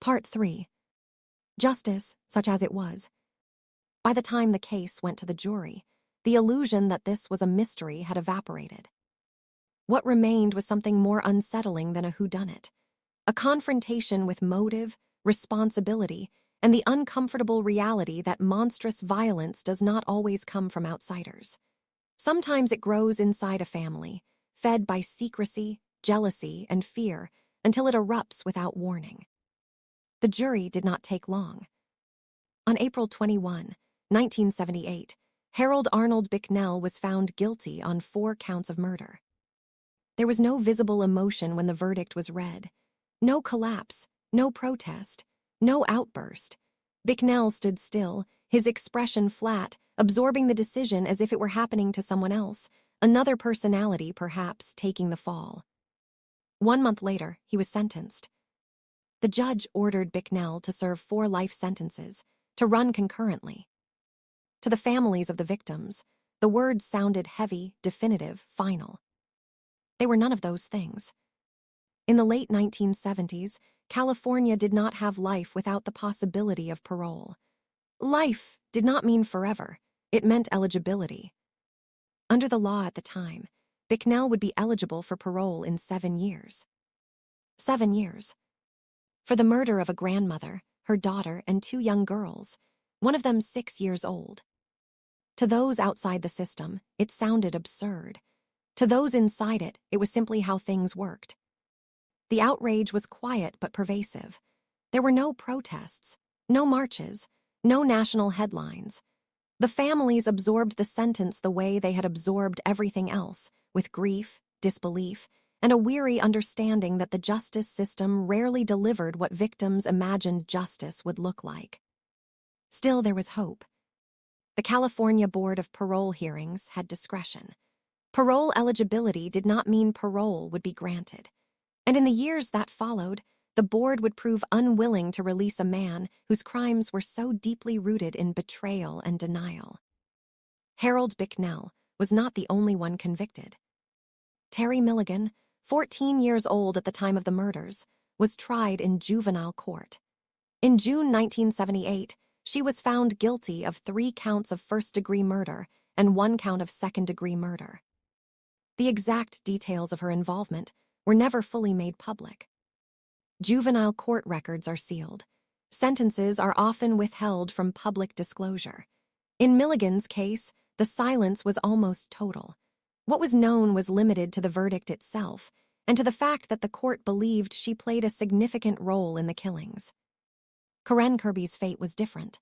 Part 3. Justice, such as it was. By the time the case went to the jury, the illusion that this was a mystery had evaporated. What remained was something more unsettling than a whodunit, a confrontation with motive, responsibility, and the uncomfortable reality that monstrous violence does not always come from outsiders. Sometimes it grows inside a family, fed by secrecy, jealousy, and fear, until it erupts without warning. The jury did not take long. On April 21, 1978, Harold Arnold Bicknell was found guilty on 4 counts of murder. There was no visible emotion when the verdict was read. No collapse, no protest, no outburst. Bicknell stood still, his expression flat, absorbing the decision as if it were happening to someone else, another personality perhaps taking the fall. 1 month later, he was sentenced. The judge ordered Bicknell to serve 4 life sentences, to run concurrently. To the families of the victims, the words sounded heavy, definitive, final. They were none of those things. In the late 1970s, California did not have life without the possibility of parole. Life did not mean forever, it meant eligibility. Under the law at the time, Bicknell would be eligible for parole in 7 years. 7 years. For the murder of a grandmother, her daughter, and 2 young girls, one of them 6 years old. To those outside the system, it sounded absurd. To those inside it, it was simply how things worked. The outrage was quiet but pervasive. There were no protests, no marches, no national headlines. The families absorbed the sentence the way they had absorbed everything else, with grief, disbelief, and a weary understanding that the justice system rarely delivered what victims imagined justice would look like. Still, there was hope. The California Board of Parole Hearings had discretion. Parole eligibility did not mean parole would be granted. And in the years that followed, the board would prove unwilling to release a man whose crimes were so deeply rooted in betrayal and denial. Harold Bicknell was not the only one convicted. Terry Milligan, 14 years old at the time of the murders, was tried in juvenile court. In June 1978, she was found guilty of 3 counts of first-degree murder and 1 count of second-degree murder. The exact details of her involvement were never fully made public. Juvenile court records are sealed. Sentences are often withheld from public disclosure. In Milligan's case, the silence was almost total. What was known was limited to the verdict itself and to the fact that the court believed she played a significant role in the killings. Corinne Kirby's fate was different.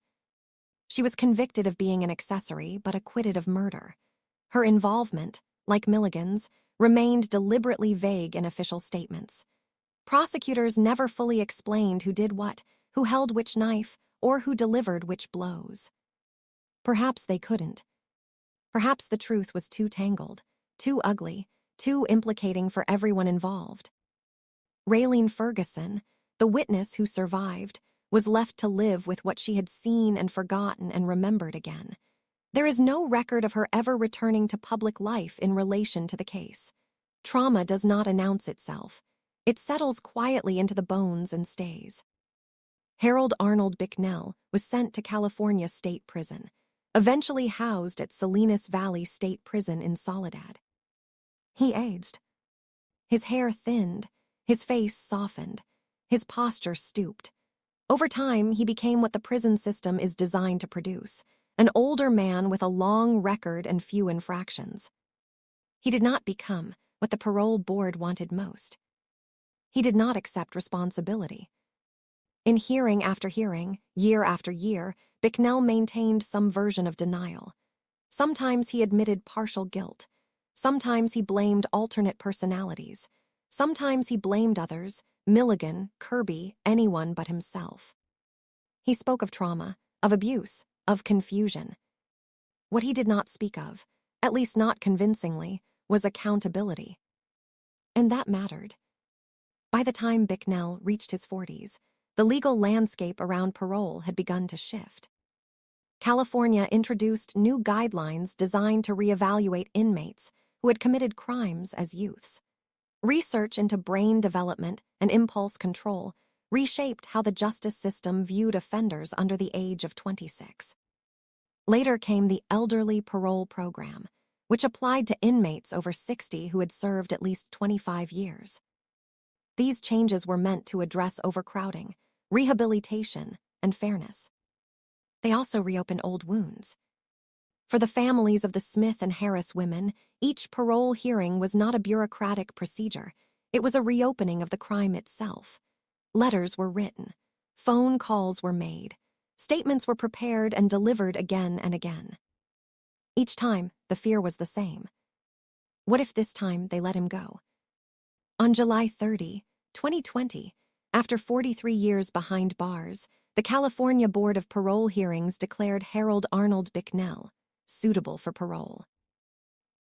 She was convicted of being an accessory but acquitted of murder. Her involvement, like Milligan's, remained deliberately vague in official statements. Prosecutors never fully explained who did what, who held which knife, or who delivered which blows. Perhaps they couldn't. Perhaps the truth was too tangled, too ugly, too implicating for everyone involved. Raylene Ferguson, the witness who survived, was left to live with what she had seen and forgotten and remembered again. There is no record of her ever returning to public life in relation to the case. Trauma does not announce itself. It settles quietly into the bones and stays. Harold Arnold Bicknell was sent to California State Prison, eventually housed at Salinas Valley State Prison in Soledad. He aged. His hair thinned, his face softened, his posture stooped. Over time, he became what the prison system is designed to produce, an older man with a long record and few infractions. He did not become what the parole board wanted most. He did not accept responsibility. In hearing after hearing, year after year, Bicknell maintained some version of denial. Sometimes he admitted partial guilt. Sometimes he blamed alternate personalities. Sometimes he blamed others, Milligan, Kirby, anyone but himself. He spoke of trauma, of abuse, of confusion. What he did not speak of, at least not convincingly, was accountability. And that mattered. By the time Bicknell reached his 40s, the legal landscape around parole had begun to shift. California introduced new guidelines designed to reevaluate inmates who had committed crimes as youths. Research into brain development and impulse control reshaped how the justice system viewed offenders under the age of 26. Later came the elderly parole program, which applied to inmates over 60 who had served at least 25 years. These changes were meant to address overcrowding, rehabilitation, and fairness. They also reopened old wounds. For the families of the Smith and Harris women, each parole hearing was not a bureaucratic procedure. It was a reopening of the crime itself. Letters were written. Phone calls were made. Statements were prepared and delivered again and again. Each time, the fear was the same. What if this time they let him go? On July 30, 2020, after 43 years behind bars, the California Board of Parole Hearings declared Harold Arnold Bicknell suitable for parole.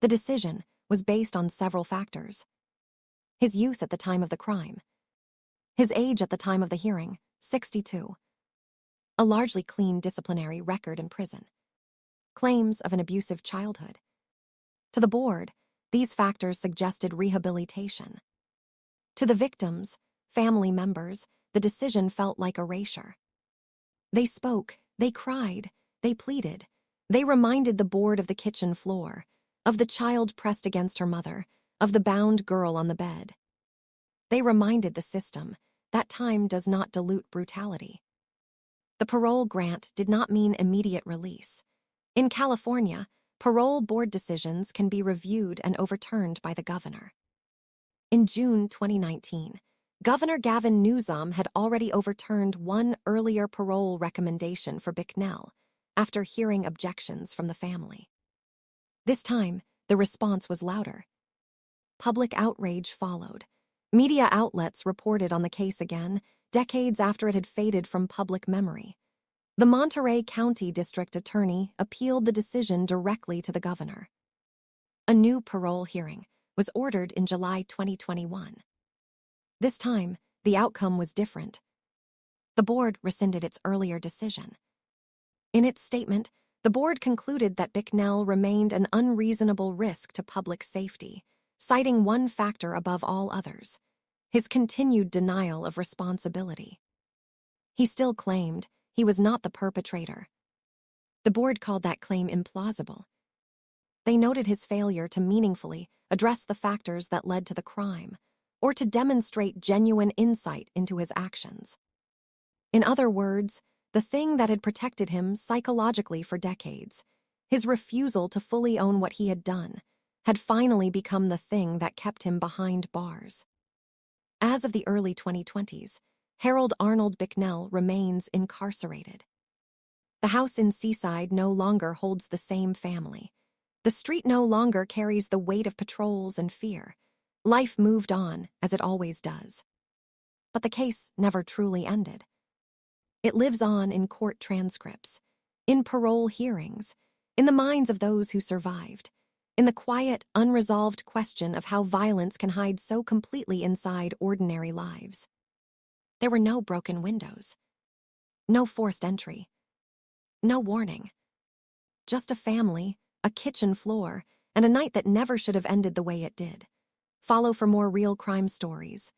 The decision was based on several factors. His youth at the time of the crime. His age at the time of the hearing, 62. A largely clean disciplinary record in prison. Claims of an abusive childhood. To the board, these factors suggested rehabilitation. To the victims, family members, the decision felt like erasure. They spoke, they cried, they pleaded. They reminded the board of the kitchen floor, of the child pressed against her mother, of the bound girl on the bed. They reminded the system that time does not dilute brutality. The parole grant did not mean immediate release. In California, parole board decisions can be reviewed and overturned by the governor. In June 2019, Governor Gavin Newsom had already overturned one earlier parole recommendation for Bicknell after hearing objections from the family. This time, the response was louder. Public outrage followed. Media outlets reported on the case again, decades after it had faded from public memory. The Monterey County District Attorney appealed the decision directly to the governor. A new parole hearing was ordered in July 2021. This time, the outcome was different. The board rescinded its earlier decision. In its statement, the board concluded that Bicknell remained an unreasonable risk to public safety, citing one factor above all others: his continued denial of responsibility. He still claimed he was not the perpetrator. The board called that claim implausible. They noted his failure to meaningfully address the factors that led to the crime, or to demonstrate genuine insight into his actions. In other words, the thing that had protected him psychologically for decades, his refusal to fully own what he had done, had finally become the thing that kept him behind bars. As of the early 2020s, Harold Arnold Bicknell remains incarcerated. The house in Seaside no longer holds the same family. The street no longer carries the weight of patrols and fear. Life moved on, as it always does. But the case never truly ended. It lives on in court transcripts, in parole hearings, in the minds of those who survived, in the quiet, unresolved question of how violence can hide so completely inside ordinary lives. There were no broken windows, no forced entry, no warning. Just a family, a kitchen floor, and a night that never should have ended the way it did. Follow for more real crime stories.